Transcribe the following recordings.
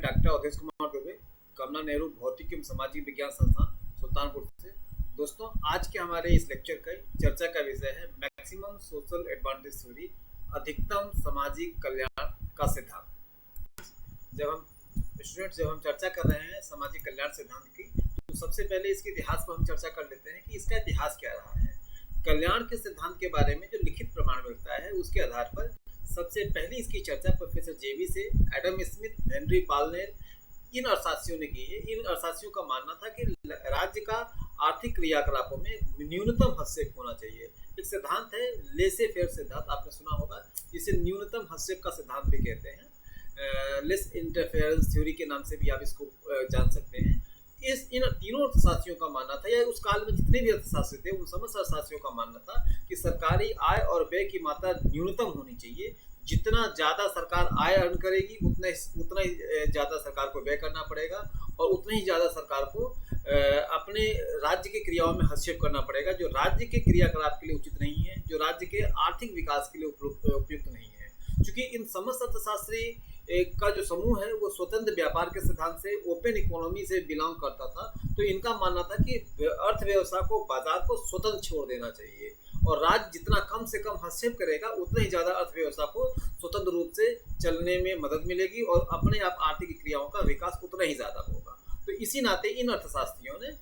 Doctor Awadhesh Kumar Dubey, कमला नेहरू भौतिक एवं सामाजिक विज्ञान संस्थान सुल्तानपुर से। दोस्तों, आज के हमारे इस लेक्चर का चर्चा का विषय है मैक्सिमम सोशल एडवांटेज थ्योरी, अधिकतम सामाजिक कल्याण का सिद्धांत। जब हम चर्चा कर रहे हैं सामाजिक कल्याण सिद्धांत की, तो सबसे पहले इसके इतिहास पर हम चर्चा कर लेते हैं कि इसका इतिहास क्या रहा है। कल्याण के सिद्धांत के बारे में जो लिखित प्रमाण मिलता है उसके आधार पर सबसे पहले इसकी चर्चा प्रोफेसर जेबी से, एडम स्मिथ, हेनरी पालनेर, इन अर्थशास्त्रियों ने की है। इन अर्थशास्त्रियों का मानना था कि राज्य का आर्थिक क्रियाकलापों में न्यूनतम हस्तक्षेप होना चाहिए। एक सिद्धांत है लेसे फेयर सिद्धांत, आपने सुना होगा, जिसे न्यूनतम हस्तक्षेप का सिद्धांत भी कहते हैं। लेस इंटरफेरेंस थ्योरी के नाम से भी आप इसको जान सकते हैं। इन तीनों अर्थशास्त्रियों का मानना था, या उस काल में जितने भी अर्थशास्त्री थे उन समस्त अर्थशास्त्रियों का मानना था कि सरकारी आय और व्यय की मात्रा न्यूनतम होनी चाहिए। जितना ज़्यादा सरकार आय अर्न करेगी उतना ही ज़्यादा सरकार को व्यय करना पड़ेगा, और उतना ही ज़्यादा सरकार को अपने राज्य के क्रियाओं में हस्तक्षेप करना पड़ेगा, जो राज्य के क्रियाकलाप के लिए उचित नहीं है, जो राज्य के आर्थिक विकास के लिए उपयुक्त नहीं है। चूँकि इन समस्त अर्थशास्त्री का जो समूह है वो स्वतंत्र व्यापार के सिद्धांत से, ओपन इकोनॉमी से बिलोंग करता था, तो इनका मानना था कि अर्थव्यवस्था को, बाजार को स्वतंत्र छोड़ देना चाहिए, और राज्य जितना कम से कम हस्तक्षेप करेगा उतना ही ज़्यादा अर्थव्यवस्था को स्वतंत्र रूप से चलने में मदद मिलेगी, और अपने आप आर्थिक क्रियाओं का विकास उतना ही ज़्यादा होगा। तो इसी नाते इन अर्थशास्त्रियों ने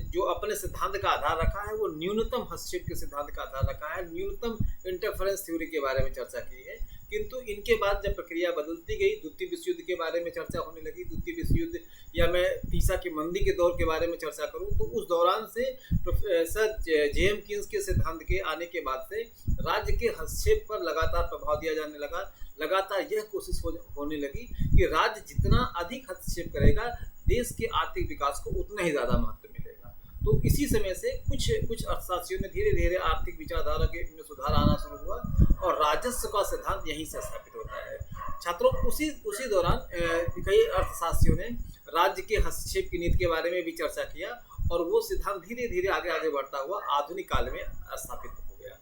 जो अपने सिद्धांत का आधार रखा है वो न्यूनतम हस्तक्षेप के सिद्धांत का आधार रखा है, न्यूनतम इंटरफेरेंस थ्योरी के बारे में चर्चा की है। किंतु इनके बाद जब प्रक्रिया बदलती गई, द्वितीय विश्व युद्ध के बारे में चर्चा होने लगी, द्वितीय विश्व युद्ध या मैं पीसा की मंदी के दौर के बारे में चर्चा करूं, तो उस दौरान से प्रोफेसर जेएम कीन्स के सिद्धांत के आने के बाद से राज्य के हस्तक्षेप पर लगातार प्रभाव दिया जाने लगा। लगातार यह कोशिश होने लगी कि राज्य जितना अधिक हस्तक्षेप करेगा देश के आर्थिक विकास को उतना ही ज़्यादा महत्व मिलेगा। तो इसी समय से कुछ अर्थशास्त्रियों ने धीरे धीरे आर्थिक विचारधारा के में सुधार आना शुरू हुआ, और राजस्व का सिद्धांत यहीं से स्थापित होता है। छात्रों, उसी दौरान कई अर्थशास्त्रियों ने राज्य के हस्तक्षेप की नीति के बारे में भी चर्चा किया, और वो सिद्धांत धीरे धीरे आगे बढ़ता हुआ आधुनिक काल में स्थापित हो गया।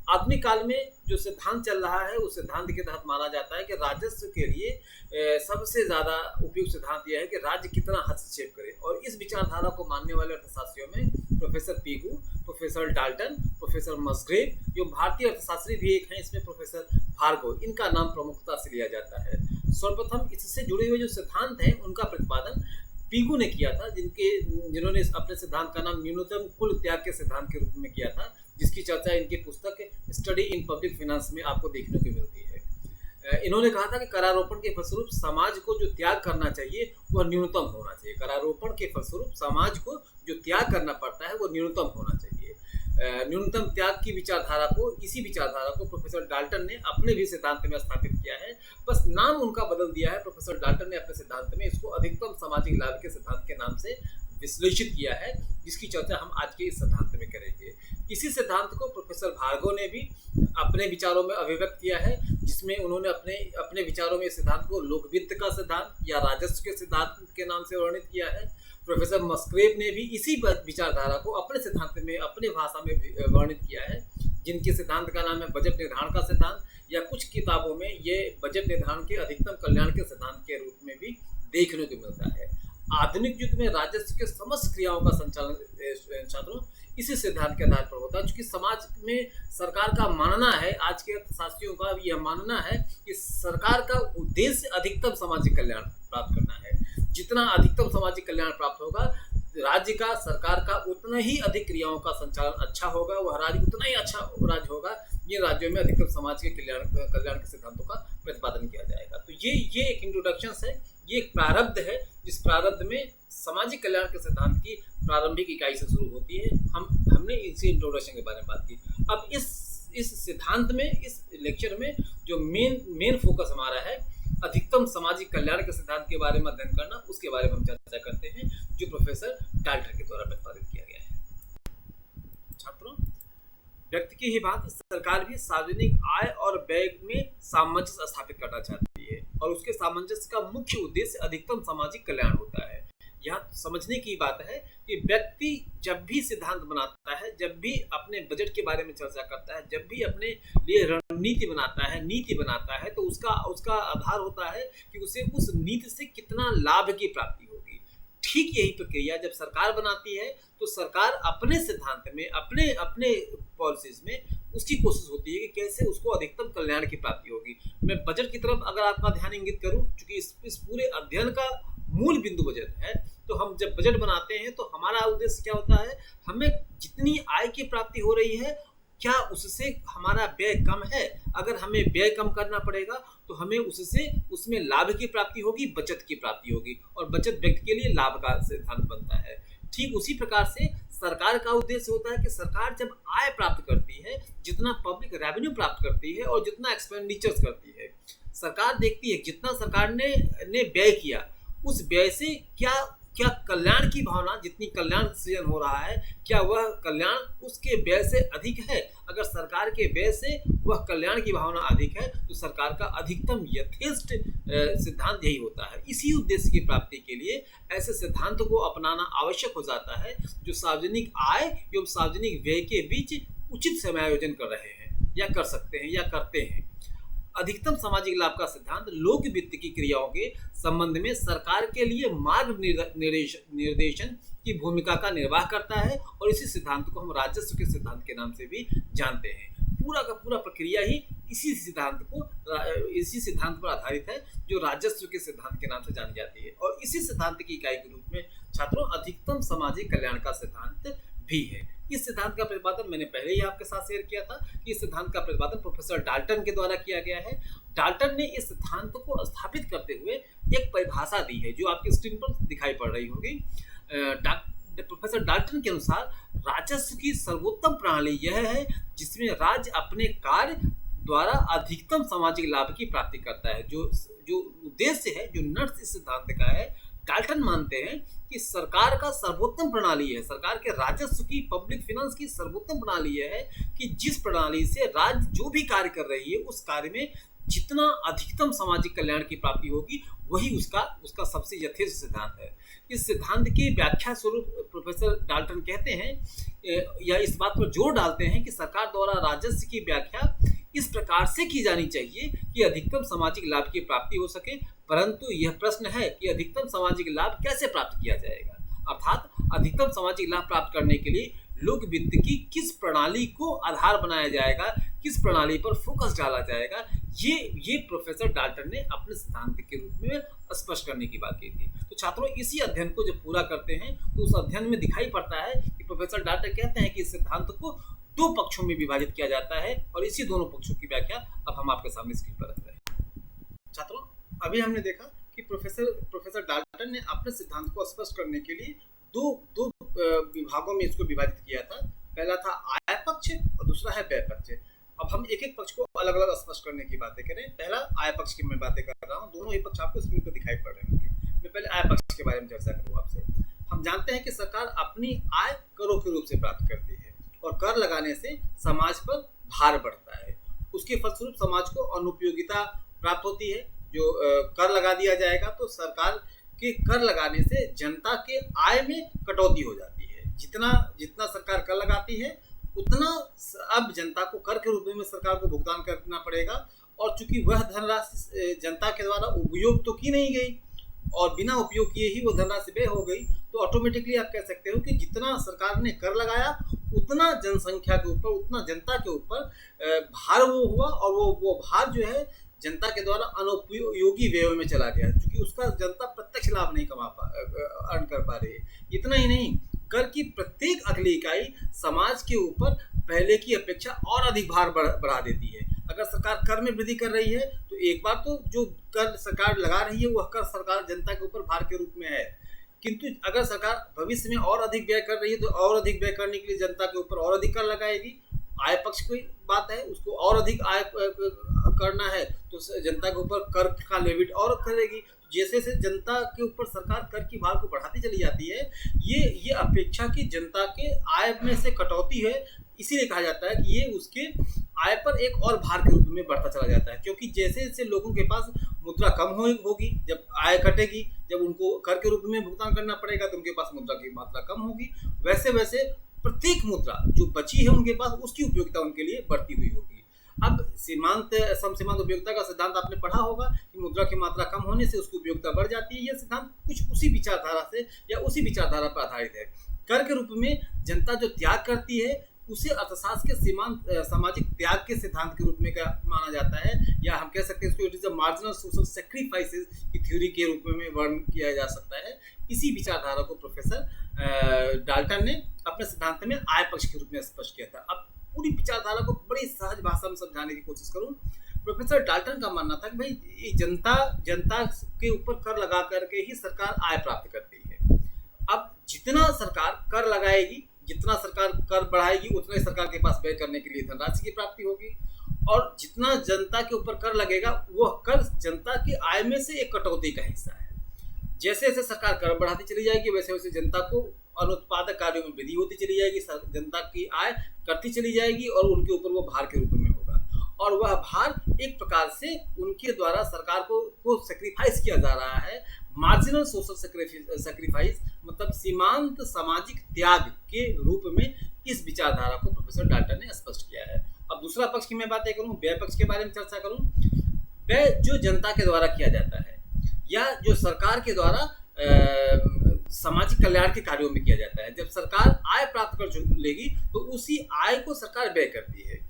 आधुनिक काल में जो सिद्धांत चल रहा है उस सिद्धांत के तहत माना जाता है कि राजस्व के लिए सबसे ज़्यादा उपयुक्त सिद्धांत यह है कि राज्य कितना हस्तक्षेप करे, और इस विचारधारा को मानने वाले अर्थशास्त्रियों में professor Pigou, professor Dalton, professor Musgrave, जो भारतीय अर्थशास्त्री भी एक हैं, इसमें प्रोफेसर भार्गव, इनका नाम प्रमुखता से लिया जाता है। सर्वप्रथम इससे जुड़े हुए जो सिद्धांत हैं उनका प्रतिपादन पीगू ने किया था, जिन्होंने अपने सिद्धांत का नाम न्यूनतम कुल त्याग के सिद्धांत के रूप में किया था, जिसकी चर्चा इनकी पुस्तक स्टडी इन पब्लिक फाइनेंस में आपको देखने को मिलती है। इन्होंने कहा था कि करारोपण के फलस्वरूप समाज को जो त्याग करना चाहिए वह न्यूनतम होना चाहिए। करारोपण के फलस्वरूप समाज को जो त्याग करना पड़ता है वो न्यूनतम होना चाहिए। न्यूनतम त्याग की इसी विचारधारा को प्रोफेसर डाल्टन ने अपने भी सिद्धांत में स्थापित किया है, बस नाम उनका बदल दिया है। प्रोफेसर डाल्टन ने अपने सिद्धांत में इसको अधिकतम सामाजिक लाभ के सिद्धांत के नाम से विश्लेषित किया है, जिसकी चर्चा हम आज के इस सिद्धांत में करेंगे। इसी सिद्धांत को प्रोफेसर भार्गव ने भी अपने विचारों में अभिव्यक्त किया है, जिसमें उन्होंने अपने विचारों में इस सिद्धांत को लोकवित्त का सिद्धांत या राजस्व के सिद्धांत के नाम से वर्णित किया है। प्रोफेसर मस्ग्रेव ने भी इसी विचारधारा को अपने सिद्धांत में अपनी भाषा में वर्णित किया है, जिनके सिद्धांत का नाम है बजट निर्धारण का सिद्धांत, या कुछ किताबों में ये बजट निर्धारण के अधिकतम कल्याण के सिद्धांत के रूप में भी देखने को मिलता है। आधुनिक युग में राजस्व के समस्त क्रियाओं का संचालन छात्रों इसी सिद्धांत के आधार पर होता है, क्योंकि समाज में सरकार का मानना है, आज के अर्थशास्त्रियों का भी यह मानना है कि सरकार का उद्देश्य अधिकतम सामाजिक कल्याण प्राप्त करना है। जितना अधिकतम सामाजिक कल्याण प्राप्त होगा राज्य का, सरकार का, उतना ही अधिक क्रियाओं का संचालन अच्छा होगा, वह राज्य उतना ही अच्छा राज्य होगा जिन राज्यों में अधिकतम समाज के कल्याण के सिद्धांतों का प्रतिपादन किया जाएगा। तो ये एक इंट्रोडक्शन है, ये एक प्रारब्ध है, जिस प्रारब्ध में सामाजिक कल्याण के सिद्धांत की प्रारंभिक इकाई से शुरू होती है। हमने इसी इंट्रोडक्शन के बारे में बात की। अब इस सिद्धांत में, इस लेक्चर में जो मेन फोकस हमारा है अधिकतम सामाजिक कल्याण के सिद्धांत के बारे में अध्ययन करना, उसके बारे में हम चर्चा करते हैं, जो प्रोफेसर डाल्टन के द्वारा प्रतिपादित किया गया है। छात्रों, व्यक्ति की ही बात, सरकार भी सार्वजनिक आय और व्यय में सामंजस्य स्थापित करना चाहती है, और उसके सामंजस्य का मुख्य उद्देश्य अधिकतम सामाजिक कल्याण होता है। यहाँ समझने की बात है कि व्यक्ति जब भी सिद्धांत बनाता है, जब भी अपने बजट के बारे में चर्चा करता है, जब भी अपने लिए रणनीति बनाता है, नीति बनाता है, तो उसका उसका आधार होता है कि उसे उस नीति से कितना लाभ की प्राप्ति होगी। ठीक यही प्रक्रिया जब सरकार बनाती है तो सरकार अपने सिद्धांत में, अपने अपने पॉलिसीज में उसकी कोशिश होती है कि कैसे उसको अधिकतम कल्याण की प्राप्ति होगी। मैं बजट की तरफ अगर आपका ध्यान इंगित करूं, क्योंकि इस पूरे अध्ययन का मूल बिंदु बजट है, तो हम जब बजट बनाते हैं तो हमारा उद्देश्य क्या होता है, हमें जितनी आय की प्राप्ति हो रही है क्या उससे हमारा व्यय कम है। अगर हमें व्यय कम करना पड़ेगा तो हमें उसमें लाभ की प्राप्ति होगी, बचत की प्राप्ति होगी, और बचत व्यक्ति के लिए लाभ का सिद्धांत बनता है। ठीक उसी प्रकार से सरकार का उद्देश्य होता है कि सरकार जब आय प्राप्त करती है, जितना पब्लिक रेवेन्यू प्राप्त करती है और जितना एक्सपेंडिचर्स करती है, सरकार देखती है जितना सरकार ने व्यय किया, उस व्यय से क्या कल्याण की भावना, जितनी कल्याण सृजन हो रहा है, क्या वह कल्याण उसके व्यय से अधिक है। अगर सरकार के व्यय से वह कल्याण की भावना अधिक है तो सरकार का अधिकतम यथेष्ट सिद्धांत यही होता है। इसी उद्देश्य की प्राप्ति के लिए ऐसे सिद्धांत को अपनाना आवश्यक हो जाता है जो सार्वजनिक आय एवं सार्वजनिक व्यय के बीच उचित समायोजन कर रहे हैं या कर सकते हैं या करते हैं। अधिकतम सामाजिक लाभ का सिद्धांत लोक वित्त की क्रियाओं के संबंध में सरकार के लिए मार्ग निर्देशन की भूमिका का निर्वाह करता है, और इसी सिद्धांत को हम राजस्व के सिद्धांत के नाम से भी जानते हैं। पूरा का पूरा प्रक्रिया ही इसी सिद्धांत पर आधारित है जो राजस्व के सिद्धांत के नाम से जानी जाती है, और इसी सिद्धांत की इकाई के रूप में छात्रों अधिकतम सामाजिक कल्याण का सिद्धांत भी है। इस सिद्धांत का प्रतिपादन मैंने पहले ही आपके साथ शेयर किया था कि इस सिद्धांत का प्रतिपादन प्रोफेसर डाल्टन के द्वारा किया गया है। डाल्टन ने इस सिद्धांत को स्थापित करते हुए एक परिभाषा दी है जो आपकी स्क्रीन पर दिखाई पड़ रही होगी। प्रोफेसर डाल्टन के अनुसार राजस्व की सर्वोत्तम प्रणाली यह है जिसमें राज्य अपने कार्य द्वारा अधिकतम सामाजिक लाभ की प्राप्ति करता है। जो उद्देश्य है, जो नर्स इस सिद्धांत का है, डाल्टन मानते हैं कि सरकार का सर्वोत्तम प्रणाली है, सरकार के राजस्व की, पब्लिक फाइनेंस की सर्वोत्तम प्रणाली यह है कि जिस प्रणाली से राज्य जो भी कार्य कर रही है उस कार्य में जितना अधिकतम सामाजिक कल्याण की प्राप्ति होगी वही उसका सबसे यथेष्ट सिद्धांत है। इस सिद्धांत की व्याख्या स्वरूप प्रोफेसर डाल्टन कहते हैं या इस बात पर जोर डालते हैं कि सरकार द्वारा राजस्व की व्याख्या इस प्रकार से की जानी चाहिए कि अधिकतम सामाजिक लाभ की प्राप्ति हो सके, परंतु यह प्रश्न है कि अधिकतम सामाजिक लाभ कैसे प्राप्त किया जाएगा, अर्थात अधिकतम सामाजिक लाभ प्राप्त करने के लिए लोक वित्त की किस प्रणाली को आधार बनाया जाएगा, किस प्रणाली पर फोकस डाला जाएगा, ये प्रोफेसर डाल्टन ने अपने सिद्धांत के रूप में स्पष्ट करने की बात की थी। तो छात्रों, इसी अध्ययन को जब पूरा करते हैं तो उस अध्ययन में दिखाई पड़ता है कि प्रोफेसर डाल्टन कहते हैं कि इस सिद्धांत को दो पक्षों में विभाजित किया जाता है, और इसी दोनों पक्षों की व्याख्या अब हम आपके सामने स्क्रीन पर रख रहे हैं। छात्रों, अभी हमने देखा कि प्रोफेसर डाल्टन ने अपने सिद्धांत को स्पष्ट करने के लिए दो विभागों में इसको विभाजित किया था। पहला था आय पक्ष और दूसरा है व्यय पक्ष। अब हम एक एक पक्ष को अलग अलग स्पष्ट करने की बातें करें। पहला आय पक्ष की मैं बातें कर रहा हूँ, दोनों ही पक्ष आपको स्क्रीन पर दिखाई पड़ रहे होंगे। मैं पहले आय पक्ष के बारे में चर्चा करूँ आपसे। हम जानते हैं कि सरकार अपनी आय करों के रूप से प्राप्त करती है, और कर लगाने से समाज पर भार बढ़ता है। उसके फलस्वरूप समाज को अनुपयोगिता प्राप्त होती है। जो कर लगा दिया जाएगा तो सरकार के कर लगाने से जनता के आय में कटौती हो जाती है। जितना सरकार कर लगाती है उतना अब जनता को कर के रूप में सरकार को भुगतान करना पड़ेगा, और चूंकि वह धनराशि जनता के द्वारा उपयोग तो की नहीं गई और बिना उपयोग किए ही वो धनराशि व्यय हो गई, तो ऑटोमेटिकली आप कह सकते हो कि जितना सरकार ने कर लगाया उतना जनसंख्या के ऊपर, उतना जनता के ऊपर भार वो हुआ, और वो भार जो है जनता के द्वारा अनुपयोगी व्ययों में चला गया, क्योंकि उसका जनता प्रत्यक्ष लाभ नहीं अर्न कर पा रही है। इतना ही नहीं, कर की प्रत्येक अगली इकाई समाज के ऊपर पहले की अपेक्षा और अधिक भार बढ़ा देती है। अगर सरकार कर में वृद्धि कर रही है तो एक बार तो जो कर सरकार लगा रही है वह कर सरकार जनता के ऊपर भार के रूप में है, किंतु अगर सरकार भविष्य में और अधिक व्यय कर रही है तो और अधिक व्यय करने के लिए जनता के ऊपर और अधिक कर लगाएगी। आय पक्ष की बात है, उसको और अधिक आय करना है तो जनता के ऊपर कर का लेविट और करेगी, जैसे जैसे जनता के ऊपर सरकार कर की भार को बढ़ाती चली जाती है, ये अपेक्षा की जनता के आय में से कटौती है। इसीलिए कहा जाता है कि ये उसके आय पर एक और भार के रूप में बढ़ता चला जाता है, क्योंकि जैसे जैसे लोगों के पास मुद्रा कम होगी, जब आय घटेगी, जब उनको कर के रूप में भुगतान करना पड़ेगा तो उनके पास मुद्रा की मात्रा कम होगी, वैसे वैसे प्रत्येक मुद्रा जो बची है उनके पास, उसकी उपयोगिता उनके लिए बढ़ती हुई होगी। अब समसीमांत उपयोगिता का सिद्धांत आपने पढ़ा होगा कि मुद्रा की मात्रा कम होने से उसकी उपयोगिता बढ़ जाती है। यह सिद्धांत कुछ उसी विचारधारा से या उसी विचारधारा पर आधारित है। कर के रूप में जनता जो त्याग करती है उसे अर्थशास्त्र के सीमांत सामाजिक त्याग के सिद्धांत के रूप में माना जाता है, या हम कह सकते हैं इसको it is a marginal social sacrifices की थ्योरी के रूप में वर्णन किया जा सकता है। इसी विचारधारा को प्रोफेसर डाल्टन ने अपने सिद्धांत में आय पक्ष के रूप में स्पष्ट किया था। अब पूरी विचारधारा को बड़ी सहज भाषा में समझाने की कोशिश करूं। प्रोफेसर डाल्टन का मानना था कि भाई जनता के ऊपर कर लगा करके ही सरकार आय प्राप्त करती है। अब जितना सरकार कर लगाएगी, जितना सरकार कर बढ़ाएगी, उतना ही सरकार के पास व्यय करने के लिए धनराशि की प्राप्ति होगी, और जितना जनता के ऊपर कर लगेगा वह कर जनता की आय में से एक कटौती का हिस्सा है। जैसे जैसे सरकार कर बढ़ाती चली जाएगी वैसे वैसे जनता को अनुत्पादक कार्यों में वृद्धि होती चली जाएगी, जनता की आय करती चली जाएगी और उनके ऊपर वो भार के रूप में होगा, और वह भार एक प्रकार से उनके द्वारा सरकार को सेक्रीफाइस किया जा रहा है। मार्जिनल सोशल सेक्रीफाइस मतलब सीमांत सामाजिक त्याग के रूप में इस विचारधारा को प्रोफेसर डाल्टन ने स्पष्ट किया है। अब दूसरा पक्ष की मैं बातें करूं, व्यय पक्ष के बारे में चर्चा करूं। व्यय जो जनता के द्वारा किया जाता है या जो सरकार के द्वारा सामाजिक कल्याण के कार्यों में किया जाता है। जब सरकार आय प्राप्त कर लेगी तो उसी आय को सरकार व्यय करती है।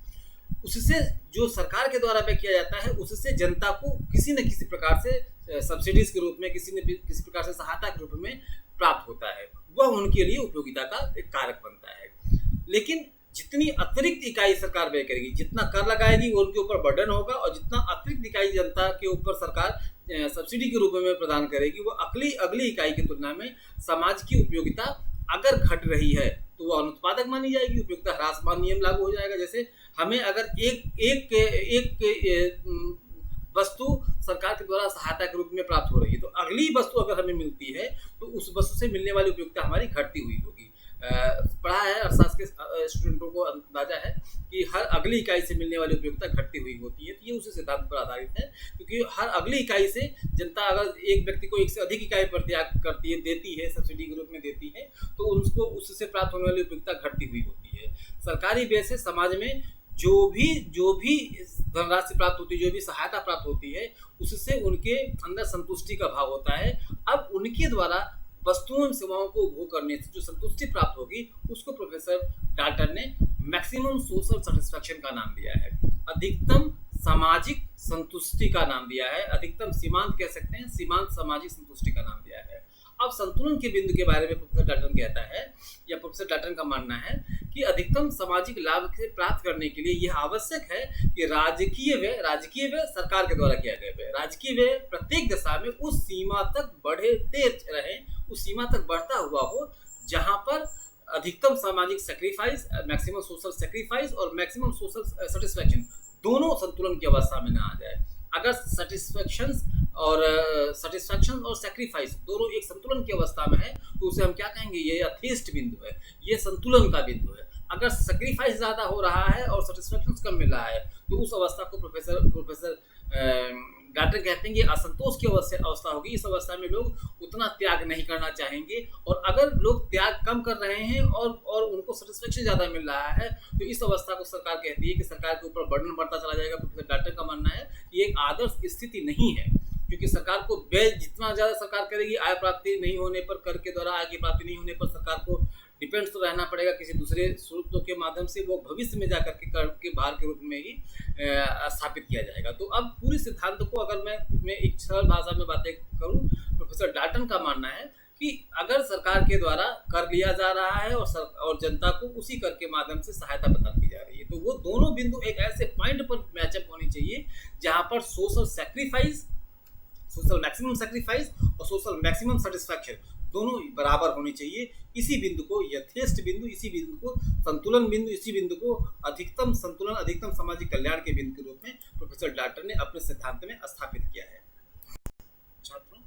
उससे जो सरकार के द्वारा व्यय किया जाता है उससे जनता को किसी न किसी प्रकार से सब्सिडीज के रूप में, किसी प्रकार से सहायता के रूप में प्राप्त होता है। वह उनके लिए उपयोगिता का एक कारक बनता है। लेकिन जितनी अतिरिक्त इकाई सरकार व्यय करेगी, जितना कर लगाएगी वो उनके ऊपर बर्डन होगा, और जितना अतिरिक्त इकाई जनता के ऊपर सरकार सब्सिडी के रूप में प्रदान करेगी वो अगली इकाई की तुलना में समाज की उपयोगिता अगर घट रही है तो वह अनुत्पादक मानी जाएगी, उपयोगिता ह्रासमान नियम लागू हो जाएगा। जैसे हमें अगर एक वस्तु सरकार के द्वारा सहायता के रूप में प्राप्त हो रही है तो अगली वस्तु अगर हमें मिलती है तो उस वस्तु से मिलने वाली उपयोगिता हमारी घटती हुई होगी। पढ़ा है अर्थशास्त्र के स्टूडेंटों को अंदाजा है कि हर अगली इकाई से मिलने वाली उपयोगिता घटती हुई होती है। तो ये उसी सिद्धांत पर आधारित है, क्योंकि हर अगली इकाई से जनता अगर एक व्यक्ति को एक से अधिक इकाई पर त्याग करती है, देती है, सब्सिडी के रूप में देती है, तो उसको उससे प्राप्त होने वाली उपयोगिता घटती हुई होती है। सरकारी व्यय से समाज में जो भी धनराशि प्राप्त होती है, जो भी सहायता प्राप्त होती है, उससे उनके अंदर संतुष्टि का भाव होता है। अब उनके द्वारा वस्तुओं एवं सेवाओं को उपभोग करने से जो संतुष्टि प्राप्त होगी उसको प्रोफेसर डाल्टन ने मैक्सिमम सोशल सेटिस्फैक्शन का नाम दिया है, अधिकतम सामाजिक संतुष्टि का नाम दिया है, अधिकतम सीमांत कह सकते हैं, सीमांत सामाजिक संतुष्टि का नाम दिया है। अब संतुलन के बिंदु के बारे में प्रोफेसर डाल्टन कहता है, या प्रोफेसर डाल्टन का मानना है कि अधिकतम सामाजिक लाभ से प्राप्त करने के लिए यह आवश्यक है कि राजकीय व्यय सरकार के द्वारा किया गया व्यय, राजकीय व्यय प्रत्येक दशा में उस सीमा तक बढ़ते रहे, उस सीमा तक बढ़ता हुआ हो जहां पर अधिकतम सामाजिक सेक्रीफाइस, मैक्सिमम सोशल सेक्रीफाइस और मैक्सिमम सोशल सेटिस्फैक्शन दोनों संतुलन की अवस्था में ना आ जाए। अगर सेटिस्फैक्शन और सेक्रीफाइस दोनों एक संतुलन की अवस्था में है तो उसे हम क्या कहेंगे, ये यथेष्ट बिंदु है, ये संतुलन का बिंदु है। अगर सेक्रीफाइस ज्यादा हो रहा है और सेटिस्फैक्शन कम मिल रहा है तो उस अवस्था को प्रोफेसर डाल्टन कहते हैं कि असंतोष की अवस्था होगी। इस अवस्था में लोग उतना त्याग नहीं करना चाहेंगे, और अगर लोग त्याग कम कर रहे हैं और उनको सेटिस्फैक्शन ज़्यादा मिल रहा है तो इस अवस्था को सरकार कहती है कि सरकार के ऊपर बर्डन बढ़ता चला जाएगा। प्रोफेसर डाल्टन का मानना है कि एक आदर्श स्थिति नहीं है, क्योंकि सरकार को व्यय जितना ज़्यादा सरकार करेगी, आय प्राप्ति नहीं होने पर, कर के द्वारा आय की प्राप्ति नहीं होने पर सरकार को डिपेंड्स तो रहना पड़ेगा किसी दूसरे स्रोतों के माध्यम से, वो भविष्य में जाकर के कर के भार के रूप में ही स्थापित किया जाएगा। तो अब पूरी सिद्धांत को अगर मैं एक सरल भाषा में बातें करूं, प्रोफेसर डाल्टन का मानना है कि अगर सरकार के द्वारा कर लिया जा रहा है और जनता को उसी कर के माध्यम से सहायता प्रदान की जा रही है, तो वो दोनों बिंदु एक ऐसे पॉइंट पर मैचअप होनी चाहिए जहां पर सोशल मैक्सिमम सेक्रीफाइस और सोशल मैक्सिमम सेटिस्फैक्शन दोनों बराबर होनी चाहिए। इसी बिंदु को यथेष्ट बिंदु, इसी बिंदु को संतुलन बिंदु, इसी बिंदु को अधिकतम संतुलन, अधिकतम सामाजिक कल्याण के बिंदु के रूप में प्रोफेसर डाल्टन ने अपने सिद्धांत में स्थापित किया है। छात्रों,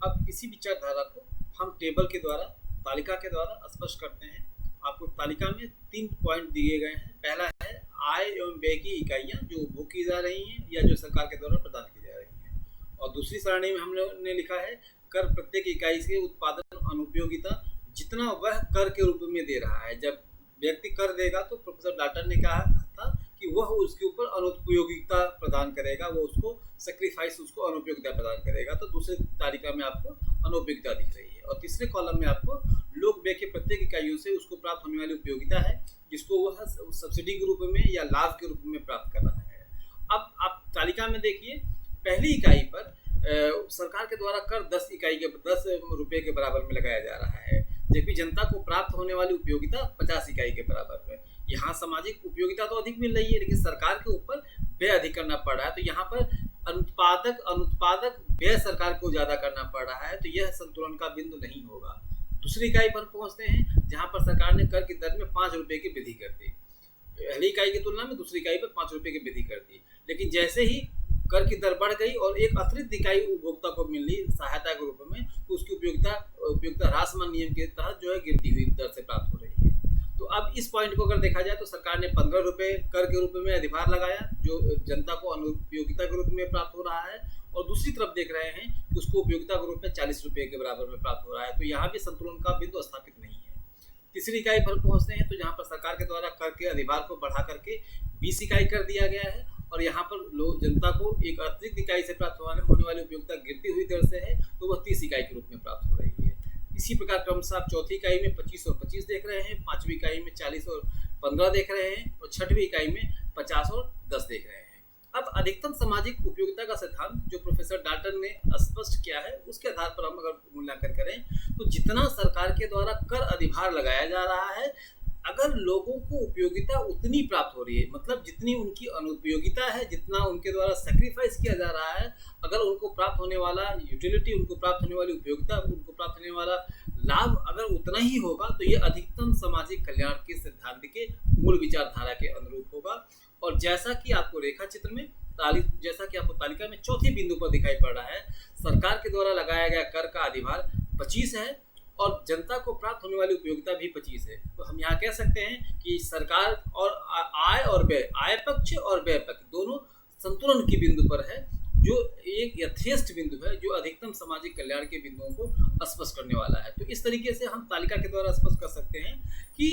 अब इसी विचारधारा को हम टेबल के द्वारा, तालिका के द्वारा स्पष्ट करते हैं। आपको तालिका में 3 पॉइंट दिए गए हैं। पहला है आय एवं व्यय की इकाइयाँ जो उपभोग की जा रही हैं या जो सरकार के द्वारा प्रदान की जा रही हैं। और दूसरी सारणी में हमने लिखा है कर प्रत्येक इकाई से उत्पादन अनुपयोगिता जितना वह कर के रूप में दे रहा है। जब व्यक्ति कर देगा तो प्रोफेसर डाल्टन ने कहा था कि वह उसके ऊपर अनुपयोगिता प्रदान करेगा, वो उसको सेक्रीफाइस, उसको अनुपयोगिता प्रदान करेगा। तो दूसरे तालिका में आपको अनुपयोगिता दिख रही है। और तीसरे कॉलम में आपको लोक व्यय के प्रत्येक इकाइयों से उसको प्राप्त होने वाली उपयोगिता है जिसको वह सब्सिडी के रूप में या लाभ के रूप में प्राप्त कर रहा है। अब आप तालिका में देखिए, पहली इकाई पर सरकार के द्वारा कर 10 रुपये के बराबर में लगाया जा रहा है, जबकि जनता को प्राप्त होने वाली उपयोगिता 50 इकाई के बराबर में। यहाँ सामाजिक उपयोगिता तो अधिक मिल रही है लेकिन सरकार के ऊपर व्यय अधिक करना पड़ रहा है। तो यहाँ पर अनुत्पादक व्यय सरकार को ज्यादा करना पड़ रहा है, तो यह संतुलन का बिंदु नहीं होगा। दूसरी इकाई पर पहुंचते हैं जहां पर सरकार ने कर की दर में 5 रुपए की वृद्धि कर दी। पहली इकाई की तुलना में दूसरी इकाई पर 5 रुपए की वृद्धि कर दी, लेकिन जैसे ही कर की दर बढ़ गई और एक अतिरिक्त इकाई उपभोक्ता को मिली सहायता के रूप में, तो उसकी उपयोगिता ह्रासमान नियम के तहत जो है गिरती हुई दर से प्राप्त हो रही है। तो अब इस पॉइंट को अगर देखा जाए तो सरकार ने 15 रुपए कर के रूप में अधिभार लगाया जो जनता को अनुपयोगिता के रूप में प्राप्त हो रहा है, और दूसरी तरफ देख रहे हैं कि उसको उपयोगिता के रूप में 40 रुपए के बराबर में प्राप्त हो रहा है। तो यहाँ भी संतुलन का बिंदु स्थापित नहीं है। तीसरी इकाई पर पहुंचते हैं तो जहाँ पर सरकार के द्वारा कर के अधिभार को बढ़ा करके 20 इकाई कर दिया गया है, और यहाँ पर लोग जनता को एक अतिरिक्त इकाई से प्राप्त होने वाली उपयोगिता गिरती हुई दर से है, तो वह 30 इकाई के रूप में प्राप्त हो रही है। इसी प्रकार क्रमशः आप चौथी इकाई में 25 और 25 देख रहे हैं, पांचवी इकाई में 40 और 15 देख रहे हैं, और छठवीं इकाई में 50 और 10 देख रहे हैं। अब अधिकतम सामाजिक उपयोगिता का सिद्धांत जो प्रोफेसर डाल्टन ने स्पष्ट किया है, उसके आधार पर हम अगर मूल्यांकन करें तो जितना सरकार के द्वारा कर अधिभार लगाया जा रहा है, अगर लोगों को उपयोगिता उतनी प्राप्त हो रही है, मतलब जितनी उनकी अनुपयोगिता है, जितना उनके द्वारा सैक्रिफाइस किया जा रहा है, अगर उनको प्राप्त होने वाला यूटिलिटी, उनको प्राप्त होने वाली उपयोगिता, उनको प्राप्त होने वाला लाभ अगर उतना ही होगा, तो ये अधिकतम सामाजिक कल्याण के सिद्धांत के मूल विचारधारा के अनुरूप होगा। और जैसा कि आपको रेखा चित्र में जैसा कि आपको तालिका में चौथे बिंदु पर दिखाई पड़ रहा है, सरकार के द्वारा लगाया गया कर का अधिभार 25 है और जनता को प्राप्त होने वाली उपयोगिता भी 25 है। तो हम यहाँ कह सकते हैं कि सरकार और आय और व्यय, आय पक्ष और व्यय पक्ष दोनों संतुलन की बिंदु पर है, जो एक यथेष्ट बिंदु है, जो अधिकतम सामाजिक कल्याण के बिंदुओं को स्पष्ट करने वाला है। तो इस तरीके से हम तालिका के द्वारा स्पष्ट कर सकते हैं कि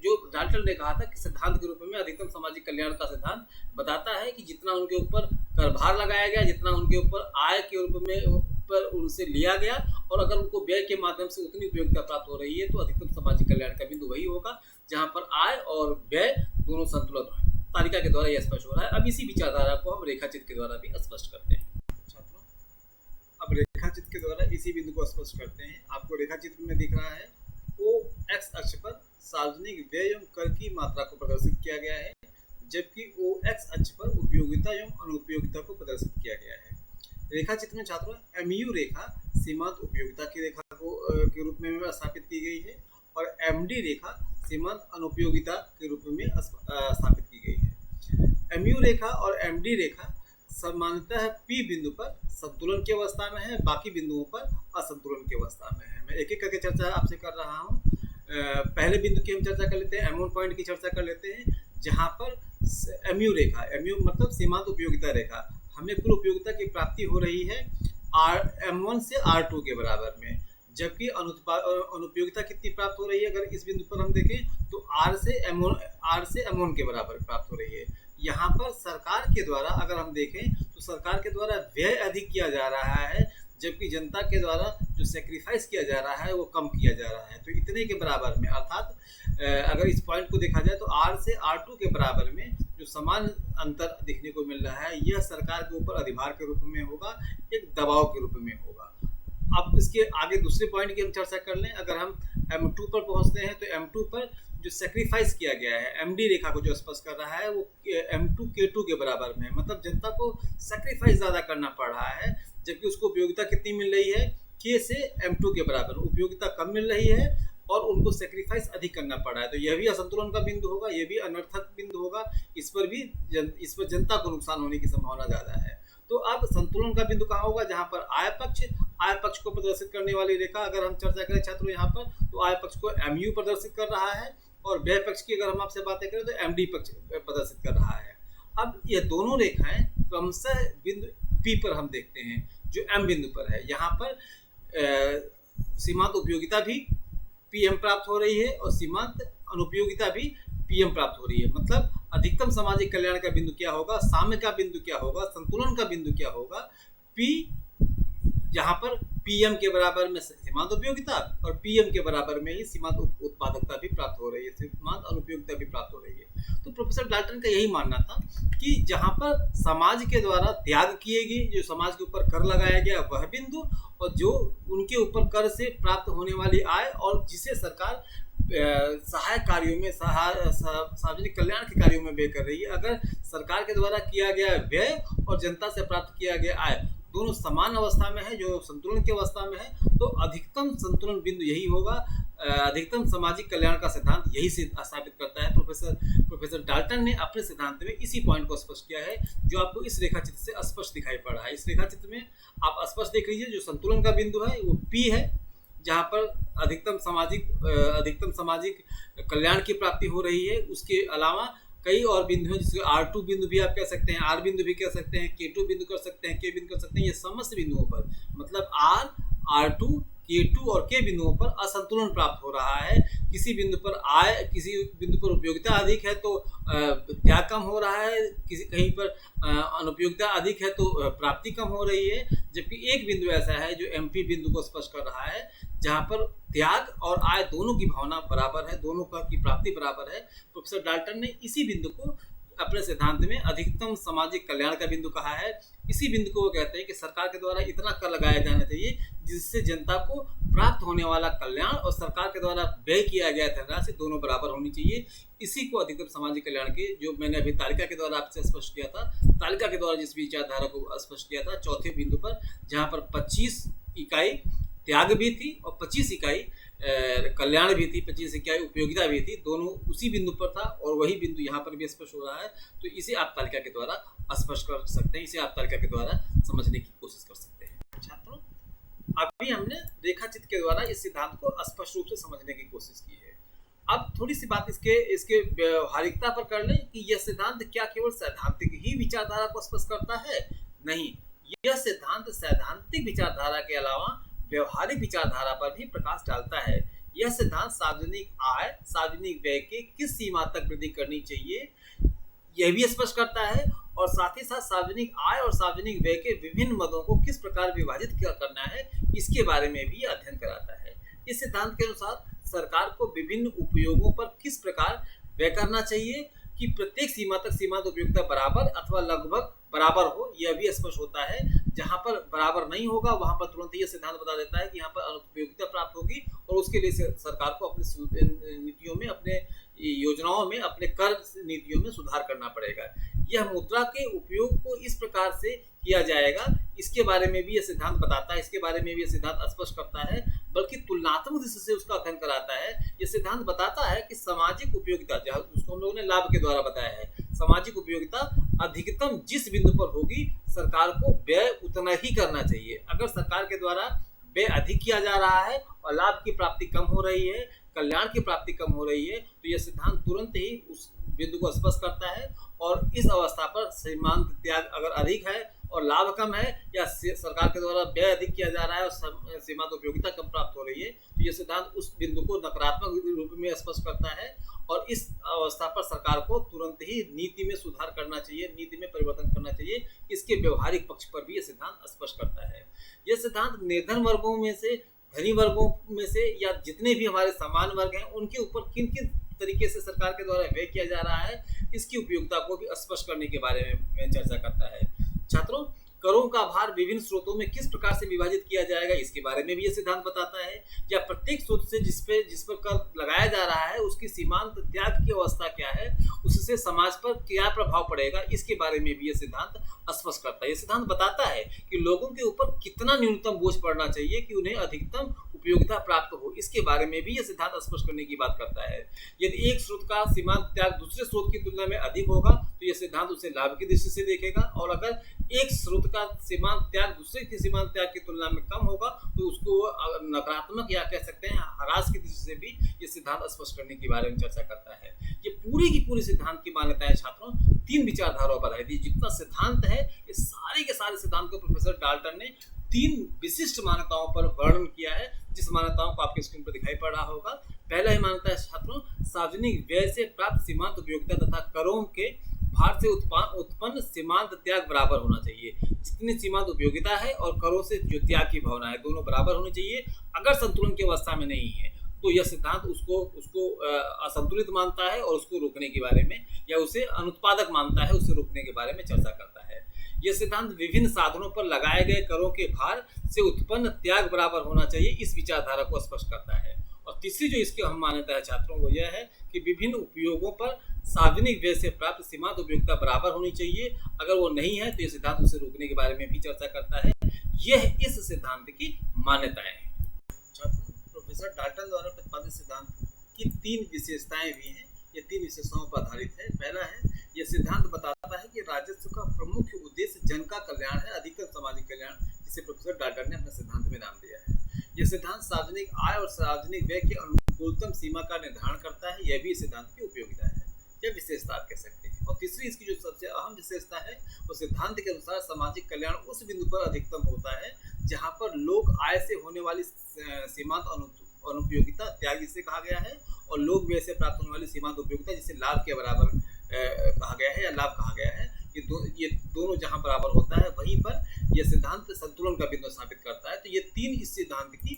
जो डाल्टन ने कहा था कि सिद्धांत के रूप में अधिकतम सामाजिक कल्याण का सिद्धांत बताता है कि जितना उनके ऊपर कर भार लगाया गया, जितना उनके ऊपर आय के रूप में पर उनसे लिया गया, और अगर उनको व्यय के माध्यम से उतनी उपयोगिता प्राप्त हो रही है, तो अधिकतम सामाजिक कल्याण का बिंदु वही होगा जहाँ पर आय और व्यय दोनों संतुलित हो। तालिका के द्वारा यह स्पष्ट हो रहा है। अब इसी विचारधारा को हम रेखाचित्र के द्वारा भी स्पष्ट करते हैं। छात्रों, अब रेखाचित्र के द्वारा इसी बिंदु को स्पष्ट करते हैं। आपको रेखाचित्र में दिख रहा है ओ एक्स अक्ष पर सार्वजनिक व्यय एवं कर की मात्रा को प्रदर्शित किया गया है, जबकि ओ एक्स अक्ष पर उपयोगिता एवं अनुपयोगिता को प्रदर्शित किया गया है। रेखा चित्र में छात्रों एमयू रेखा सीमांत उपयोगिता की रेखा को के रूप में स्थापित की गई है, और एमडी रेखा सीमांत अनुपयोगिता के रूप में स्थापित की गई है। एमयू रेखा और एमडी रेखा सामान्यतः पी बिंदु पर संतुलन की अवस्था में है, बाकी बिंदुओं पर असंतुलन की अवस्था में है। मैं एक एक करके चर्चा आपसे कर रहा हूँ। पहले बिंदु की हम चर्चा कर लेते हैं, M1 पॉइंट की चर्चा कर लेते हैं, जहाँ पर एमयू रेखा, एमयू मतलब सीमांत उपयोगिता रेखा, हमें कुल उपयोगिता की प्राप्ति हो रही है M1 से R2 के बराबर में, जबकि अनुपयोगिता कितनी प्राप्त हो रही है, अगर इस बिंदु पर हम देखें तो R से M1 के बराबर प्राप्त हो रही है। यहाँ पर सरकार के द्वारा अगर हम देखें तो सरकार के द्वारा व्यय अधिक किया जा रहा है, जबकि जनता के द्वारा जो सेक्रीफाइस किया जा रहा है वो कम किया जा रहा है। तो इतने के बराबर में, अर्थात अगर इस पॉइंट को देखा जाए तो R से R2 के बराबर में जो समान अंतर देखने को मिल रहा है, यह सरकार के ऊपर अधिभार के रूप में होगा, एक दबाव के रूप में होगा। अब इसके आगे दूसरे पॉइंट की हम चर्चा कर लें। अगर हम M2 पर पहुंचते हैं तो M2 पर जो सेक्रीफाइस किया गया है, एमडी रेखा को जो स्पष्ट कर रहा है, वो M2 K2 के बराबर में है, मतलब जनता को सेक्रीफाइस ज़्यादा करना पड़ रहा है, जबकि उसको उपयोगिता कितनी मिल रही है, K से M2 के बराबर, उपयोगिता कम मिल रही है और उनको सेक्रीफाइस अधिक करना पड़ रहा है। तो यह भी असंतुलन का बिंदु होगा, यह भी अनर्थक बिंदु होगा, इस पर जनता को नुकसान होने की संभावना ज़्यादा है। तो अब संतुलन का बिंदु कहाँ होगा, जहाँ पर आय पक्ष को प्रदर्शित करने वाली रेखा अगर हम चर्चा करें छात्रों यहाँ पर, तो आय पक्ष को MU प्रदर्शित कर रहा है और व्यय पक्ष की अगर हम आपसे बातें करें तो MD पक्ष प्रदर्शित कर रहा है। अब ये दोनों रेखाएं क्रमशः बिंदु P पर हम देखते हैं जो M बिंदु पर है। यहाँ पर सीमांत उपयोगिता भी PM प्राप्त हो रही है और सीमांत अनुपयोगिता भी PM प्राप्त हो रही है। मतलब अधिकतम सामाजिक कल्याण का बिंदु क्या होगा, साम्य का बिंदु क्या होगा, संतुलन का बिंदु क्या होगा, P जहाँ पर PM के बराबर में सीमांत उपयोगिता और PM के बराबर में ही सीमांत उत्पादकता भी प्राप्त हो रही है, सीमांत अनुपयोगिता भी प्राप्त हो रही है। तो प्रोफेसर डाल्टन का यही मानना था कि जहाँ पर समाज के द्वारा त्याग किए गए, जो समाज के ऊपर कर लगाया गया वह बिंदु, और जो उनके ऊपर कर से प्राप्त होने वाली आय और जिसे सरकार सहायक कार्यों में सार्वजनिक कल्याण के कार्यों में व्यय कर रही है, अगर सरकार के द्वारा किया गया व्यय और जनता से प्राप्त किया गया आय दोनों समान अवस्था में है, जो संतुलन की अवस्था में है, तो अधिकतम संतुलन बिंदु यही होगा। अधिकतम सामाजिक कल्याण का सिद्धांत यही साबित करता है। प्रोफेसर डाल्टन ने अपने सिद्धांत में इसी पॉइंट को स्पष्ट किया है, जो आपको इस रेखाचित्र से स्पष्ट दिखाई पड़ रहा है। इस रेखाचित्र में आप स्पष्ट देख लीजिए, जो संतुलन का बिंदु है वो P है, जहाँ पर अधिकतम सामाजिक कल्याण की प्राप्ति हो रही है। उसके अलावा कई और बिंदु हैं, जिसको R2 बिंदु भी आप कह सकते हैं, R बिंदु भी कह सकते हैं, K2 बिंदु कर सकते हैं, K बिंदु कर सकते हैं। ये समस्त बिंदुओं पर मतलब R2, K2 और K बिंदुओं पर असंतुलन प्राप्त हो रहा है। किसी बिंदु पर आय, किसी बिंदु पर उपयोगिता अधिक है तो त्याग कम हो रहा है, कहीं पर अनुपयोगिता अधिक है तो प्राप्ति कम हो रही है। जबकि एक बिंदु ऐसा है जो MP बिंदु को स्पष्ट कर रहा है, जहाँ पर त्याग और आय दोनों की भावना बराबर है, दोनों का की प्राप्ति बराबर है। प्रोफेसर डाल्टन ने इसी बिंदु को अपने सिद्धांत में अधिकतम सामाजिक कल्याण का बिंदु कहा है। इसी बिंदु को वो कहते हैं कि सरकार के द्वारा इतना कर लगाया जाना चाहिए जिससे जनता को प्राप्त होने वाला कल्याण और सरकार के द्वारा व्यय किया गया धनराशि दोनों बराबर होनी चाहिए। इसी को अधिकतम सामाजिक कल्याण के, जो मैंने अभी तालिका के द्वारा आपसे स्पष्ट किया था, तालिका के द्वारा जिस विचारधारा को स्पष्ट किया था, चौथे बिंदु पर, जहाँ पर 25 इकाई त्याग भी थी और 25 इकाई कल्याण भी थी, 25 इकाई उपयोगिता भी थी, दोनों उसी बिंदु पर था और वही बिंदु यहाँ पर भी स्पष्ट हो रहा है। तो इसे आप तालिका के द्वारा स्पष्ट कर सकते हैं, इसे आप तालिका के द्वारा समझने की कोशिश कर सकते हैं। छात्रों, अभी हमने रेखाचित्र के द्वारा इस सिद्धांत को स्पष्ट रूप से समझने की कोशिश की है। अब थोड़ी सी बात इसके व्यवहारिकता पर कर लें कि यह सिद्धांत क्या केवल सैद्धांतिक ही विचारधारा को स्पष्ट करता है? नहीं, यह सिद्धांत सैद्धांतिक विचारधारा के अलावा व्यवहारिक विचारधारा पर भी प्रकाश डालता है। यह सिद्धांत सार्वजनिक आय, सार्वजनिक व्यय के किस सीमा तक वृद्धि करनी चाहिए यह भी स्पष्ट करता है, और साथ ही साथ सार्वजनिक आय और सार्वजनिक व्यय के विभिन्न मदों को किस प्रकार विभाजित करना है इसके बारे में भी अध्ययन कराता है। इस सिद्धांत के अनुसार सरकार को विभिन्न उपयोगों पर किस प्रकार व्यय करना चाहिए कि प्रत्येक सीमा तक सीमांत उपयोगिता बराबर अथवा लगभग बराबर हो, यह भी स्पष्ट होता है। जहां पर बराबर नहीं होगा वहां पर तुरंत यह सिद्धांत बता देता है कि यहाँ पर अनुपयोगिता प्राप्त होगी और उसके लिए सरकार को अपने नीतियों में, अपने योजनाओं में, अपने कर नीतियों में सुधार करना पड़ेगा। यह मुद्रा के उपयोग को इस प्रकार से किया जाएगा, इसके बारे में भी यह सिद्धांत बताता है, इसके बारे में भी यह सिद्धांत स्पष्ट करता है, बल्कि तुलनात्मक दृष्टि से उसका अध्ययन कराता है। यह सिद्धांत बताता है कि सामाजिक उपयोगिता, उसको हम लोगों ने लाभ के द्वारा बताया है, सामाजिक उपयोगिता अधिकतम जिस बिंदु पर होगी सरकार को व्यय उतना ही करना चाहिए। अगर सरकार के द्वारा व्यय अधिक किया जा रहा है और लाभ की प्राप्ति कम हो रही है, कल्याण की प्राप्ति कम हो रही है, तो यह सिद्धांत तुरंत ही उस बिंदु को स्पष्ट करता है। और इस अवस्था पर सीमांत त्याग अगर अधिक है और लाभ कम है, या सरकार के द्वारा व्यय अधिक किया जा रहा है और सीमांत उपयोगिता कम प्राप्त हो रही है, तो यह सिद्धांत उस बिंदु को नकारात्मक रूप में स्पष्ट करता है। और इस अवस्था पर सरकार को तुरंत ही नीति में सुधार करना चाहिए, नीति में परिवर्तन करना चाहिए। इसके व्यवहारिक पक्ष पर भी यह सिद्धांत स्पष्ट करता है। यह सिद्धांत निर्धन वर्गों में से, धनी वर्गों में से, या जितने भी हमारे समान वर्ग हैं उनके ऊपर किन किन तरीके से सरकार के द्वारा व्यय किया जा रहा है, इसकी उपयोगिता को भी स्पष्ट करने के बारे में चर्चा करता है। छात्रों, करों का भार विभिन्न स्रोतों में किस प्रकार से विभाजित किया जाएगा इसके बारे में भी यह सिद्धांत बताता है, या प्रत्येक स्रोत से जिस पर कर लगाया जा रहा है उसकी सीमांत त्याग की अवस्था क्या है, उससे समाज पर क्या प्रभाव पड़ेगा, इसके बारे में भी यह सिद्धांत स्पष्ट करता है। यह सिद्धांत बताता है कि लोगों के ऊपर कितना न्यूनतम बोझ पड़ना चाहिए कि उन्हें अधिकतम उपयोगिता प्राप्त हो, इसके बारे में भी यह सिद्धांत स्पष्ट करने की बात करता है। यदि एक स्रोत का सीमांत त्याग दूसरे स्रोत की तुलना में अधिक होगा तो यह सिद्धांत उसे लाभ की दृष्टि से देखेगा, और अगर एक स्रोत का सीमांत त्याग दूसरे के सीमांत त्याग की तुलना में कम होगा तो उसको नकारात्मक या कह सकते हैं ह्रास की दृष्टि से भी ये सिद्धांत स्पष्ट करने के बारे में चर्चा करता है। ये पूरी की पूरी सिद्धांत की मान्यताएं छात्रों 3 विचारधाराओं पर आधारित है। जितना सिद्धांत है ये सारे के सारे सिद्धांत को प्रोफेसर डाल्टन ने 3 विशिष्ट मान्यताओं पर वर्णन किया है, जिस मान्यताओं को आपके स्क्रीन पर दिखाई पड़ रहा होगा। पहला ही मान्यता है छात्रों, सार्वजनिक व्यय से प्राप्त सीमांत उपयोगिता तथा करों के भार से उत्पन्न सीमांत त्याग बराबर होना चाहिए। जितनी सीमांत उपयोगिता है और करों से जो त्याग की भावना है दोनों बराबर होनी चाहिए। अगर संतुलन की अवस्था में नहीं है तो यह सिद्धांत उसको असंतुलित मानता है और उसको रोकने के बारे में, या उसे अनुत्पादक मानता है, उसे रोकने के बारे में चर्चा करता है। यह सिद्धांत विभिन्न साधनों पर लगाए गए करों के भार से उत्पन्न त्याग बराबर होना चाहिए, इस विचारधारा को स्पष्ट करता है। और तीसरी जो इसकी अहम मान्यता है छात्रों वो यह है कि विभिन्न उपयोगों पर सार्वजनिक व्यय से प्राप्त सीमांत उपयोगिता बराबर होनी चाहिए। अगर वो नहीं है तो यह सिद्धांत उसे रोकने के बारे में भी चर्चा करता है। यह इस सिद्धांत की मान्यताएं हैं। छात्रों, प्रोफेसर डाल्टन द्वारा प्रतिपादित सिद्धांत की 3 विशेषताएं भी हैं। ये 3 विशेषताओं पर आधारित है। पहला है, यह सिद्धांत बताता है कि राजस्व का प्रमुख उद्देश्य जन का कल्याण है, अधिकतम सामाजिक कल्याण, जिसे प्रोफेसर डाल्टन ने अपने सिद्धांत में नाम दिया है। यह सिद्धांत सार्वजनिक आय और सार्वजनिक व्यय के अनुकूलतम सीमा का निर्धारण करता है। यह भी सिद्धांत की उपयोगिता है, यह विशेषता आप कह सकते हैं। और तीसरी इसकी जो सबसे अहम विशेषता है वो सिद्धांत के अनुसार सामाजिक कल्याण उस बिंदु पर अधिकतम होता है जहां पर लोग आय से होने वाली सीमांत अनुपयोगिता त्याग जिसे कहा गया है, और लोग व्यय से प्राप्त होने वाली सीमांत उपयोगिता जिसे लाभ के बराबर कहा गया है या लाभ कहा गया है, ये दोनों जहां बराबर होता है वहीं पर यह सिद्धांत संतुलन का बिंदु स्थापित करता है। तो ये 3 इस सिद्धांत की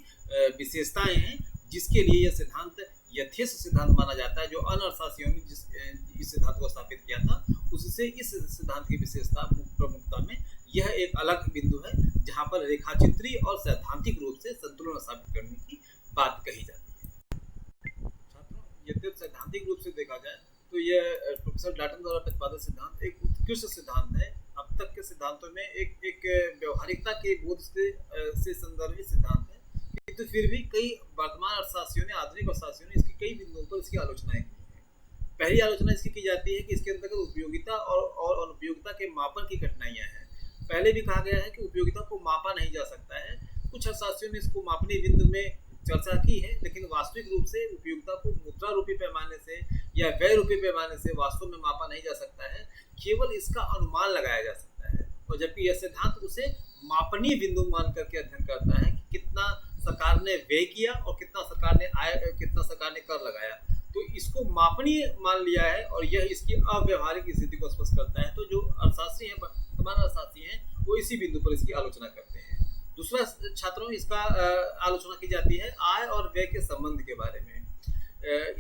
विशेषताएं हैं जिसके लिए यह सिद्धांत यथेष्ट सिद्धांत माना जाता है। जो अन्य अर्थशास्त्रियों ने इस सिद्धांत को स्थापित किया था उससे इस सिद्धांत की विशेषता प्रमुखता में यह एक अलग बिंदु है जहां पर रेखाचित्री और सैद्धांतिक रूप से संतुलन स्थापित करने की बात कही जाती है। छात्रों, यदि सैद्धांतिक रूप से देखा जाए तो यह प्रोफेसर डाल्टन द्वारा प्रतिपादित सिद्धांत एक उत्कृष्ट सिद्धांत है। अब तक के सिद्धांतों में एक व्यवहारिकता के बोध से संदर्भित सिद्धांत है, किंतु फिर भी कई वर्तमान अर्थशास्त्रियों ने, आधुनिक अर्थशास्त्रियों ने इसकी कई बिंदुओं पर इसकी आलोचनाएं की है। पहली आलोचना इसकी की जाती है कि इसके अंतर्गत उपयोगिता और अनुपयोगिता के मापन की कठिनाइयां हैं। पहले भी कहा गया है कि उपयोगिता को मापा नहीं जा सकता है। कुछ अर्थशास्त्रियों ने इसको मापने बिंदु में चर्चा की है, लेकिन वास्तविक रूप से उपयोगिता को मुद्रा रूपी पैमाने से या व्यय रूपी पैमाने से वास्तव में मापा नहीं जा सकता है, केवल इसका अनुमान लगाया जा सकता है। और जबकि यह सिद्धांत उसे मापनीय बिंदु मान करके अध्ययन करता है कि कितना सरकार ने व्यय किया और कितना सरकार ने कर लगाया, तो इसको मापनीय मान लिया है और यह इसकी अव्यवहारिक स्थिति को स्पष्ट करता है। तो जो अर्थशास्त्री हैं, वर्तमान अर्थशास्त्री हैं, वो इसी बिंदु पर इसकी आलोचना करते हैं। दूसरा छात्रों इसका आलोचना की जाती है आय और व्यय के संबंध के बारे में।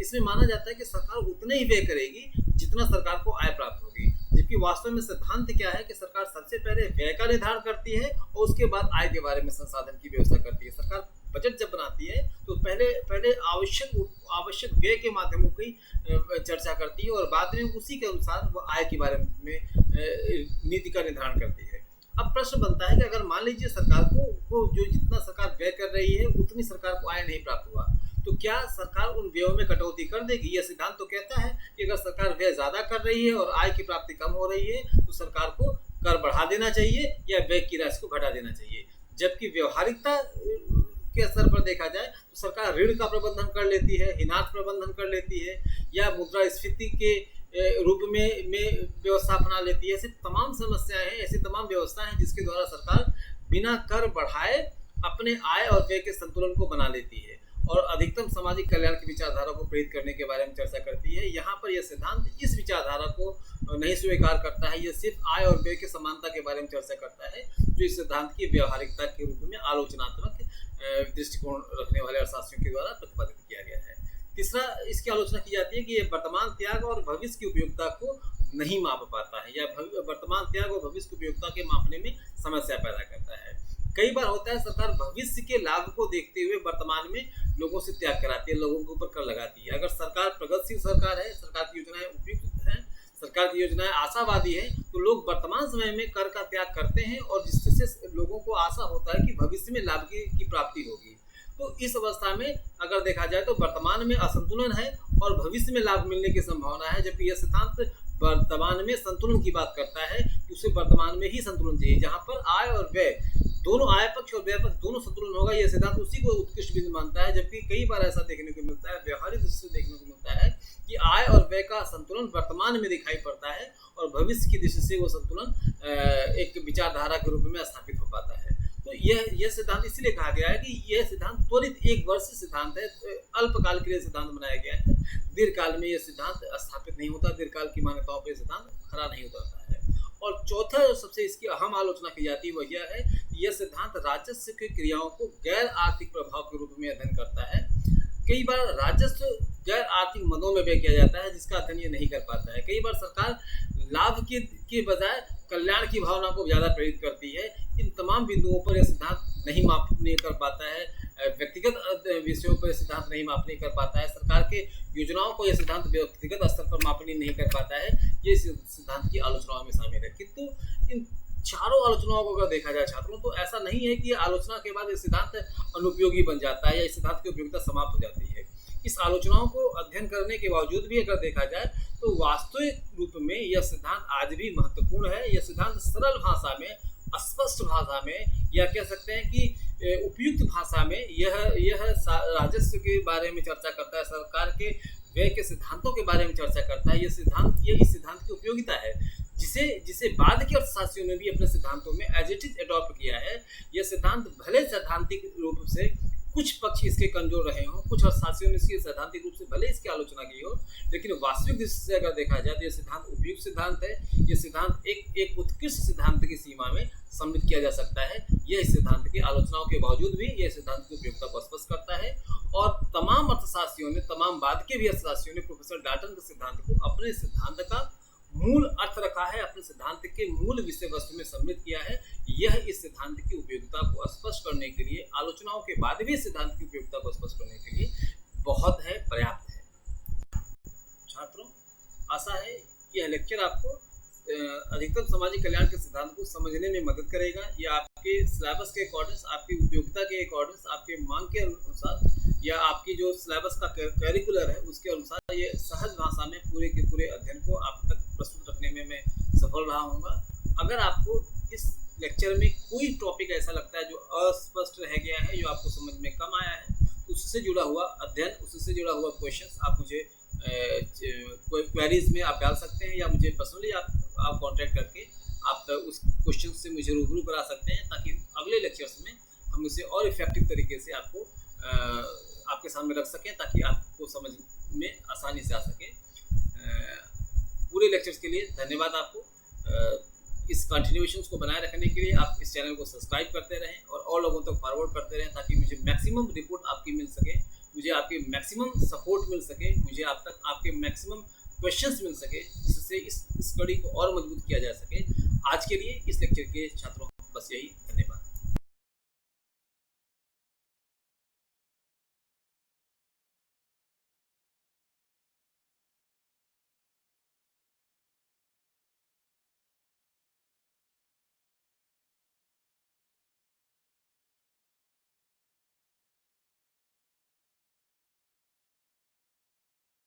इसमें माना जाता है कि सरकार उतने ही व्यय करेगी जितना सरकार को आय प्राप्त होगी, जबकि वास्तव में सिद्धांत क्या है कि सरकार सबसे पहले व्यय का निर्धारण करती है और उसके बाद आय के बारे में संसाधन की व्यवस्था करती है। सरकार बजट जब बनाती है तो पहले आवश्यक व्यय के माध्यमों की चर्चा करती है और बाद में उसी के अनुसार वो आय के बारे में नीति का निर्धारण करती है। अब प्रश्न बनता है कि अगर मान लीजिए सरकार को जो जितना सरकार व्यय कर रही है उतनी सरकार को आय नहीं प्राप्त हुआ, तो क्या सरकार उन व्ययों में कटौती कर देगी? यह सिद्धांत तो कहता है कि अगर सरकार व्यय ज्यादा कर रही है और आय की प्राप्ति कम हो रही है तो सरकार को कर बढ़ा देना चाहिए या व्यय की राशि को घटा देना चाहिए। जबकि व्यवहारिकता के स्तर पर देखा जाए तो सरकार ऋण का प्रबंधन कर लेती है, ऋणार्थ प्रबंधन कर लेती है या मुद्रास्फीति के रूप में व्यवस्था अपना लेती है। ऐसी तमाम समस्याएं हैं, ऐसी तमाम व्यवस्थाएं हैं जिसके द्वारा सरकार बिना कर बढ़ाए अपने आय और व्यय के संतुलन को बना लेती है और अधिकतम सामाजिक कल्याण की विचारधारा को प्रेरित करने के बारे में चर्चा करती है। यहाँ पर यह सिद्धांत इस विचारधारा को नहीं स्वीकार करता है, यह सिर्फ आय और व्यय की समानता के बारे में चर्चा करता है, जो इस सिद्धांत की व्यवहारिकता के रूप में आलोचनात्मक दृष्टिकोण रखने वाले अर्थशास्त्रियों के द्वारा प्रतिपादित किया गया है। तीसरा इसकी आलोचना की जाती है कि यह वर्तमान त्याग और भविष्य की उपयोगिता को नहीं माप पाता है या वर्तमान त्याग और भविष्य की उपयोगिता के मापने में समस्या पैदा करता है। कई बार होता है सरकार भविष्य के लाभ को देखते हुए वर्तमान में लोगों से त्याग कराती है, लोगों के ऊपर कर लगाती है। अगर सरकार प्रगतिशील सरकार है, सरकार की योजनाएं उपयुक्त हैं, सरकार की योजनाएं आशावादी है, तो लोग वर्तमान समय में कर का त्याग करते हैं और जिससे लोगों को आशा होता है कि भविष्य में लाभ की प्राप्ति होगी। तो इस अवस्था में अगर देखा जाए तो वर्तमान में असंतुलन है और भविष्य में लाभ मिलने की संभावना है, जबकि यह सिद्धांत वर्तमान में संतुलन की बात करता है कि उसे वर्तमान में ही संतुलन चाहिए, जहां पर आय और व्यय दोनों, आय पक्ष और व्यय पक्ष दोनों संतुलन होगा। यह सिद्धांत उसी को उत्कृष्ट बिंदु मानता है, जबकि कई बार ऐसा देखने को मिलता है, व्यवहारिक दृष्टि से देखने को मिलता है कि आय और व्यय का संतुलन वर्तमान में दिखाई पड़ता है और भविष्य की दृष्टि से वो संतुलन एक विचारधारा के रूप में स्थापित हो पाता है। तो यह सिद्धांत इसलिए कहा गया है कि यह सिद्धांत त्वरित एक वर्ष सिद्धांत है, अल्पकाल के लिए सिद्धांत बनाया गया है। दीर्घकाल में यह सिद्धांत स्थापित नहीं होता, दीर्घकाल की मान्यताओं पर सिद्धांत खड़ा नहीं उतरता है। और चौथा जो सबसे इसकी अहम आलोचना की जाती है वह यह है कि यह सिद्धांत राजस्व की क्रियाओं को गैर आर्थिक प्रभाव के रूप में अध्ययन करता है। कई बार राजस्व गैर आर्थिक मदों में व्यय किया जाता है, जिसका अध्ययन ये नहीं कर पाता है। कई बार सरकार लाभ के बजाय कल्याण की भावना को ज़्यादा प्रेरित करती है। इन तमाम बिंदुओं पर यह सिद्धांत नहीं कर पाता है, व्यक्तिगत विषयों पर सिद्धांत नहीं कर पाता है, सरकार के योजनाओं को यह सिद्धांत व्यक्तिगत स्तर पर मापनी नहीं कर पाता है। ये सिद्धांत की आलोचनाओं में शामिल है। किंतु इन चारों आलोचनाओं को अगर देखा जाए छात्रों, तो ऐसा नहीं है कि आलोचना के बाद यह सिद्धांत अनुपयोगी बन जाता है या इस सिद्धांत की उपयोगिता समाप्त हो जाती है। इस आलोचनाओं को अध्ययन करने के बावजूद भी अगर देखा जाए तो वास्तविक रूप में यह सिद्धांत आज भी महत्वपूर्ण है। यह सिद्धांत सरल भाषा में, स्पष्ट भाषा में, या कह सकते हैं कि उपयुक्त भाषा में यह राजस्व के बारे में चर्चा करता है, सरकार के व्यय के सिद्धांतों के बारे में चर्चा करता है। ये इस सिद्धांत की उपयोगिता है, जिसे बाद के अर्थशास्त्रियों ने भी अपने सिद्धांतों में एज इट इज अडॉप्ट किया है। यह सिद्धांत भले सैद्धांतिक रूप से कुछ पक्ष इसके कमजोर रहे हों, कुछ अर्थशास्त्रियों ने इसकी सैद्धांतिक रूप से भले इसकी आलोचना की हो, लेकिन वास्तविक दृष्टि से अगर देखा जाए तो यह सिद्धांत उपयुक्त सिद्धांत है। यह सिद्धांत एक उत्कृष्ट सिद्धांत की सीमा में सम्मिलित किया जा सकता है। यह इस सिद्धांत की आलोचनाओं के बावजूद भी यह सिद्धांत की उपयोगिता को स्पष्ट करता है। और तमाम अर्थशास्त्रियों ने, तमाम बाद के भी अर्थशास्त्रियों ने प्रोफेसर डाल्टन के सिद्धांत को अपने सिद्धांत का मूल अर्थ रखा है, अपने सिद्धांत के मूल विषय वस्तु में सम्मिलित किया है। यह इस सिद्धांत की उपयोगिता को स्पष्ट करने के लिए, आलोचनाओं के बाद भी सिद्धांत की उपयोगिता को स्पष्ट करने के लिए बहुत है, पर्याप्त है। छात्रों, आशा है यह लेक्चर आपको अधिकतम सामाजिक कल्याण के सिद्धांत को समझने में मदद करेगा। यह आपके सिलेबस के अकॉर्डिंग, आपकी उपयोगिता के अकॉर्डिंग, आपके मांग के अनुसार या आपकी जो सिलेबस का कैरिकुलर है उसके अनुसार ये सहज भाषा में पूरे के पूरे अध्ययन को आप तक प्रस्तुत रखने में मैं सफल रहा हूँगा। अगर आपको इस लेक्चर में कोई टॉपिक ऐसा लगता है जो अस्पष्ट रह गया है, जो आपको समझ में कम आया है, तो उससे जुड़ा हुआ अध्ययन, उससे जुड़ा हुआ क्वेश्चंस आप मुझे क्वेरीज में आप डाल सकते हैं, या मुझे पर्सनली आप कांटेक्ट करके आप उस क्वेश्चन से मुझे रूबरू करा सकते हैं, ताकि अगले लेक्चर्स में हम उसे और इफेक्टिव तरीके से आपको आपके सामने रख सकें, ताकि आपको समझ में आसानी से आ सके। पूरे लेक्चर्स के लिए धन्यवाद आपको। इस कंटिन्यूएशंस को बनाए रखने के लिए आप इस चैनल को सब्सक्राइब करते रहें और लोगों तक फॉरवर्ड करते रहें, ताकि मुझे मैक्सिमम रिपोर्ट आपकी मिल सके, मुझे आपके मैक्सिमम सपोर्ट मिल सके, मुझे आप तक आपके मैक्सिमम क्वेश्चंस मिल सके, जिससे इस कड़ी को और मजबूत किया जा सके। आज के लिए इस लेक्चर के छात्रों बस यही।